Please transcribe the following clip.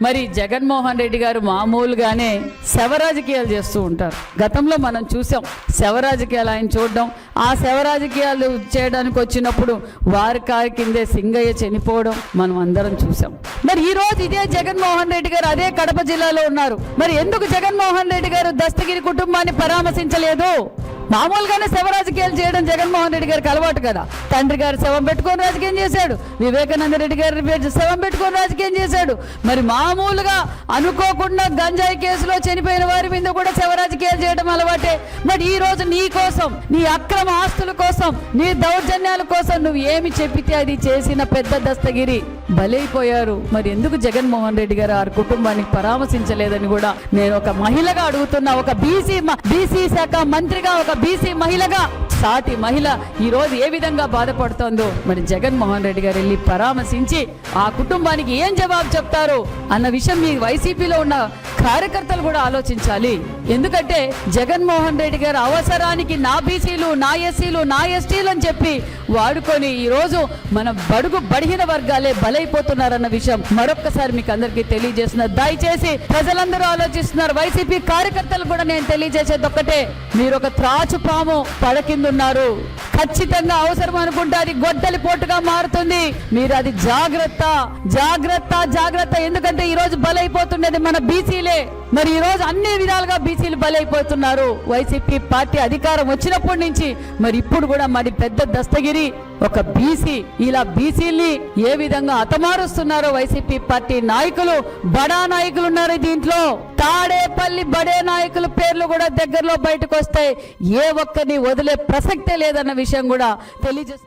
మరి జగన్మోహన్ రెడ్డి గారు మామూలుగానే శవ రాజకీయాలు చేస్తూ ఉంటారు. గతంలో మనం చూసాం శవ రాజకీయాలు ఆయన చూడడం, ఆ శవ రాజకీయాలు చేయడానికి వచ్చినప్పుడు వారి కారు కిందే సింగయ్య చనిపోవడం మనం అందరం చూసాం. మరి ఈ రోజు ఇదే జగన్మోహన్ రెడ్డి గారు అదే కడప జిల్లాలో ఉన్నారు. మరి ఎందుకు జగన్మోహన్ రెడ్డి గారు దస్తగిరి కుటుంబాన్ని పరామర్శించలేదు? మామూలుగానే శవ రాజకీయాలు చేయడం జగన్మోహన్ రెడ్డి గారికి అలవాటు కదా. తండ్రి గారు శవం పెట్టుకొని రాజకీయం చేశాడు, వివేకానంద రెడ్డి గారి శవం పెట్టుకొని రాజకీయం చేశాడు. మరి మామూలుగా అనుకోకుండా గంజాయి కేసులో చనిపోయిన వారి మీద కూడా శవ రాజకీయాలు చేయడం అలవాటే. మరి ఈ రోజు నీ కోసం, నీ అక్రమ ఆస్తుల కోసం, నీ దౌర్జన్యాల కోసం నువ్వు ఏమి చెప్పితే అది చేసిన పెద్ద దస్తగిరి బలైపోయారు. మరి ఎందుకు జగన్మోహన్ రెడ్డి గారు ఆ కుటుంబాన్ని పరామర్శించలేదని కూడా నేను ఒక మహిళగా అడుగుతున్నా. ఒక బీసీ శాఖ మంత్రిగా, ఒక బీసీ మహిళగా, సాటి మహిళ ఈ రోజు ఏ విధంగా బాధపడుతోందో మరి జగన్మోహన్ రెడ్డి గారు వెళ్ళి పరామర్శించి ఆ కుటుంబానికి ఏం జవాబు చెప్తారు అన్న విషయం మీ వైసీపీలో ఉన్న కార్యకర్తలు కూడా ఆలోచించాలి. ఎందుకంటే జగన్మోహన్ రెడ్డి గారు అవసరానికి నా బీసీలు, నా ఎస్సీలు, నా ఎస్టీలు అని చెప్పి వాడుకొని ఈ రోజు మన బడుగు బడిహీన వర్గాలే బలైపోతున్నారన్న విషయం మరొక్కసారి మీకు అందరికీ తెలియజేస్తున్నారు. దయచేసి ప్రజలందరూ ఆలోచిస్తున్నారు. వైసీపీ కార్యకర్తలు కూడా నేను తెలియజేసేది ఒక్కటే, మీరు ఒక త్రాచు పాము పడకిందున్నారు. ఖచ్చితంగా అవసరం అనుకుంటే అది గొడ్డలి పోటుగా మారుతుంది. మీరు అది జాగ్రత్త జాగ్రత్త జాగ్రత్త. ఎందుకంటే ఈ రోజు బలైపోతున్నది మన బీసీలే. మరి ఈ రోజు అన్ని విధాలుగా బీసీలు బలైపోతున్నారు. వైసీపీ పార్టీ అధికారం వచ్చినప్పటి నుంచి మరి ఇప్పుడు కూడా మరి పెద్ద దస్తగిరి ఒక బీసీ, ఇలా బీసీల్ని ఏ విధంగా హతమారుస్తున్నారో వైసీపీ పార్టీ నాయకులు, బడా నాయకులు ఉన్నారు దీంట్లో. తాడేపల్లి బడే నాయకుల పేర్లు కూడా దగ్గరలో బయటకు వస్తాయి. ఏ ఒక్కరిని వదిలే ప్రసక్తే లేదన్న విషయం కూడా తెలియజేస్తారు.